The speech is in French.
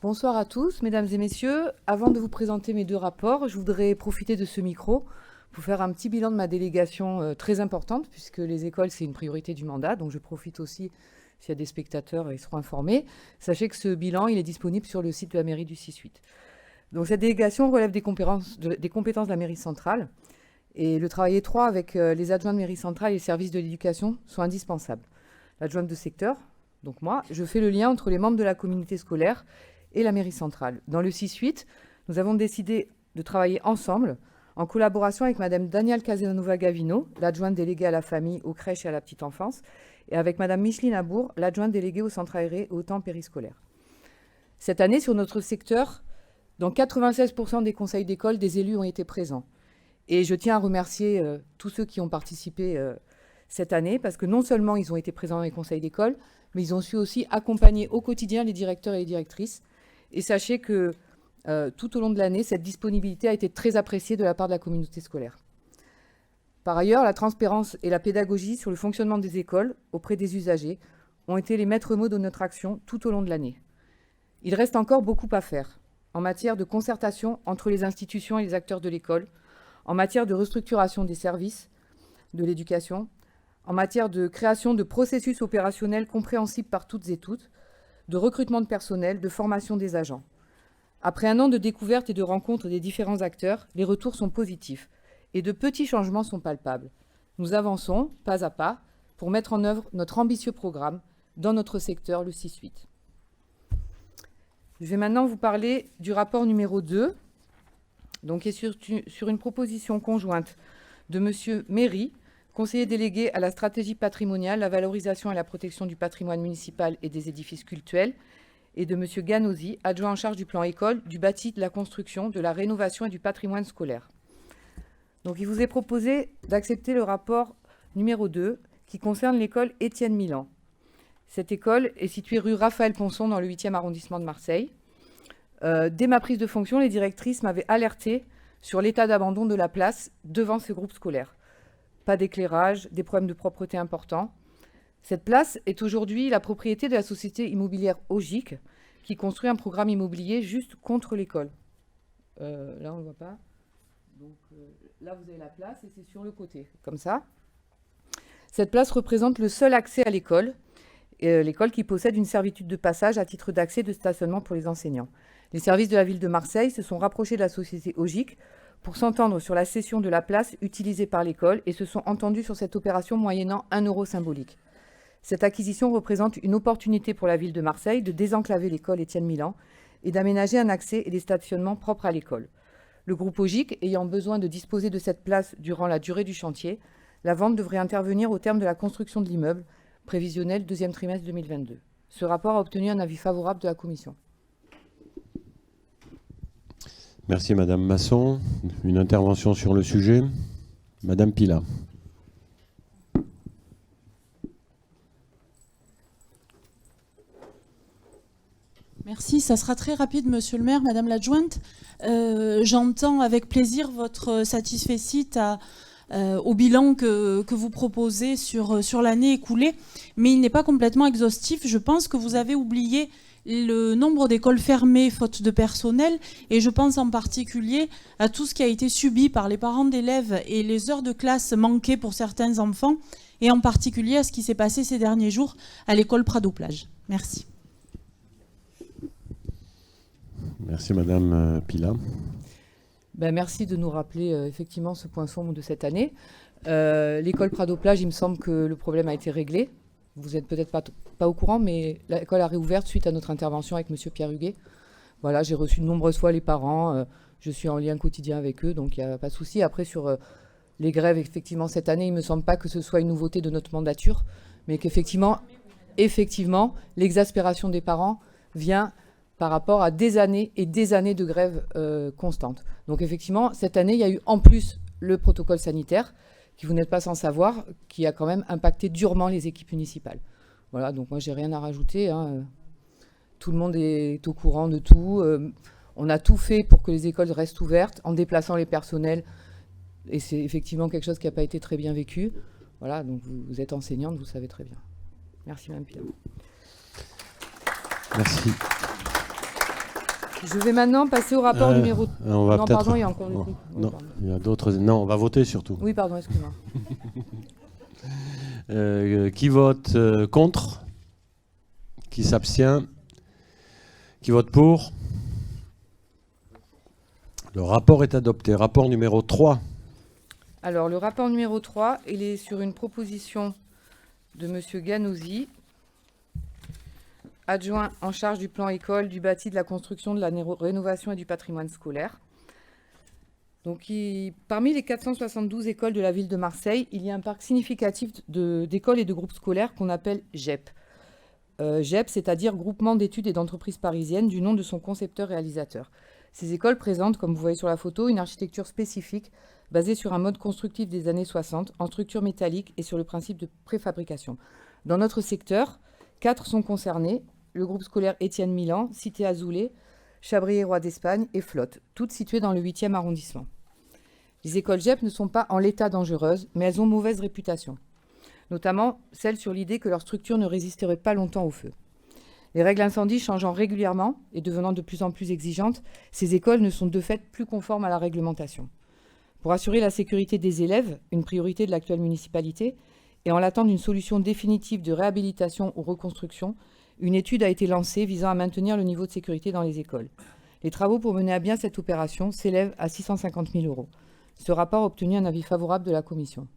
Bonsoir à tous, mesdames et messieurs. Avant de vous présenter mes deux rapports, je voudrais profiter de ce micro pour faire un petit bilan de ma délégation très importante, puisque les écoles, c'est une priorité du mandat. Donc je profite aussi, s'il y a des spectateurs, ils seront informés. Sachez que ce bilan, il est disponible sur le site de la mairie du 6-8. Donc cette délégation relève des compétences de la mairie centrale. Et le travail étroit avec les adjoints de mairie centrale et les services de l'éducation sont indispensables. L'adjointe de secteur, donc moi, je fais le lien entre les membres de la communauté scolaire et la mairie centrale. Dans le 6-8, nous avons décidé de travailler ensemble, en collaboration avec Madame Danielle Casanova-Gavino, l'adjointe déléguée à la famille, aux crèches et à la petite enfance, et avec Madame Micheline Abour, l'adjointe déléguée au centre aéré et au temps périscolaire. Cette année, sur notre secteur, dans 96% des conseils d'école, des élus ont été présents. Et je tiens à remercier tous ceux qui ont participé cette année, parce que non seulement ils ont été présents dans les conseils d'école, mais ils ont su aussi accompagner au quotidien les directeurs et les directrices. Et sachez que tout au long de l'année, cette disponibilité a été très appréciée de la part de la communauté scolaire. Par ailleurs, la transparence et la pédagogie sur le fonctionnement des écoles auprès des usagers ont été les maîtres mots de notre action tout au long de l'année. Il reste encore beaucoup à faire en matière de concertation entre les institutions et les acteurs de l'école, en matière de restructuration des services de l'éducation, en matière de création de processus opérationnels compréhensibles par toutes et tous, de recrutement de personnel, de formation des agents. Après un an de découverte et de rencontre des différents acteurs, les retours sont positifs et de petits changements sont palpables. Nous avançons, pas à pas, pour mettre en œuvre notre ambitieux programme dans notre secteur, le 6-8. Je vais maintenant vous parler du rapport numéro 2, donc qui est sur une proposition conjointe de M. Méry, conseiller délégué à la stratégie patrimoniale, la valorisation et la protection du patrimoine municipal et des édifices cultuels, et de M. Ganosi, adjoint en charge du plan école, du bâti, de la construction, de la rénovation et du patrimoine scolaire. Donc il vous est proposé d'accepter le rapport numéro 2 qui concerne l'école Étienne Milan. Cette école est située rue Raphaël Ponson dans le 8e arrondissement de Marseille. Dès ma prise de fonction, les directrices m'avaient alerté sur l'état d'abandon de la place devant ce groupe scolaire. Pas d'éclairage, des problèmes de propreté importants. Cette place est aujourd'hui la propriété de la société immobilière Ogic, qui construit un programme immobilier juste contre l'école. Là, on ne voit pas. Donc, là, vous avez la place et c'est sur le côté, comme ça. Cette place représente le seul accès à l'école qui possède une servitude de passage à titre d'accès de stationnement pour les enseignants. Les services de la ville de Marseille se sont rapprochés de la société Ogic pour s'entendre sur la cession de la place utilisée par l'école et se sont entendus sur cette opération moyennant 1 € symbolique. Cette acquisition représente une opportunité pour la ville de Marseille de désenclaver l'école Étienne Milan et d'aménager un accès et des stationnements propres à l'école. Le groupe Ogic ayant besoin de disposer de cette place durant la durée du chantier, la vente devrait intervenir au terme de la construction de l'immeuble, prévisionnel deuxième trimestre 2022. Ce rapport a obtenu un avis favorable de la commission. Merci Madame Masson. Une intervention sur le sujet. Madame Pila. Merci, ça sera très rapide, Monsieur le maire, Madame l'adjointe. J'entends avec plaisir votre satisfecit au bilan que vous proposez sur l'année écoulée, mais il n'est pas complètement exhaustif. Je pense que vous avez oublié le nombre d'écoles fermées faute de personnel, et je pense en particulier à tout ce qui a été subi par les parents d'élèves et les heures de classe manquées pour certains enfants, et en particulier à ce qui s'est passé ces derniers jours à l'école Prado-Plage. Merci. Merci Madame Pila. Merci de nous rappeler effectivement ce point sombre de cette année. L'école Prado-Plage, il me semble que le problème a été réglé. Vous n'êtes peut-être pas au courant, mais l'école a réouvert suite à notre intervention avec M. Pierre Huguet. Voilà, j'ai reçu de nombreuses fois les parents. Je suis en lien quotidien avec eux, donc il n'y a pas de souci. Après, sur les grèves, effectivement, cette année, il ne me semble pas que ce soit une nouveauté de notre mandature, mais qu'effectivement, l'exaspération des parents vient par rapport à des années et des années de grève constantes. Donc effectivement, cette année, il y a eu en plus le protocole sanitaire, qui vous n'êtes pas sans savoir, qui a quand même impacté durement les équipes municipales. Voilà, donc moi, j'ai rien à rajouter. Tout le monde est au courant de tout. On a tout fait pour que les écoles restent ouvertes, en déplaçant les personnels. Et c'est effectivement quelque chose qui n'a pas été très bien vécu. Voilà, donc vous êtes enseignante, vous savez très bien. Merci, Mme Pilar. Merci. Je vais maintenant passer au rapport numéro... On va non, peut-être... pardon, il y a encore des Oh, trucs. Oui, non, pardon. il y a d'autres... Non, on va voter surtout. Oui, pardon, excuse-moi. Qui vote contre? Qui s'abstient? Qui vote pour? Le rapport est adopté. Rapport numéro 3. Alors, le rapport numéro 3, il est sur une proposition de M. Ganouzi, adjoint en charge du plan école, du bâti, de la construction, de la rénovation et du patrimoine scolaire. Donc, parmi les 472 écoles de la ville de Marseille, il y a un parc significatif d'écoles et de groupes scolaires qu'on appelle GEP. GEP, c'est-à-dire Groupement d'études et d'entreprises parisiennes, du nom de son concepteur-réalisateur. Ces écoles présentent, comme vous voyez sur la photo, une architecture spécifique basée sur un mode constructif des années 60, en structure métallique et sur le principe de préfabrication. Dans notre secteur, 4 sont concernés, le groupe scolaire Étienne Milan, Cité Azoulay, Chabrier-Roi d'Espagne et Flotte, toutes situées dans le 8e arrondissement. Les écoles GEP ne sont pas en l'état dangereuses, mais elles ont mauvaise réputation, notamment celle sur l'idée que leur structure ne résisterait pas longtemps au feu. Les règles incendie changeant régulièrement et devenant de plus en plus exigeantes, ces écoles ne sont de fait plus conformes à la réglementation. Pour assurer la sécurité des élèves, une priorité de l'actuelle municipalité, et en l'attente d'une solution définitive de réhabilitation ou reconstruction, une étude a été lancée visant à maintenir le niveau de sécurité dans les écoles. Les travaux pour mener à bien cette opération s'élèvent à 650 000 €. Ce rapport a obtenu un avis favorable de la Commission.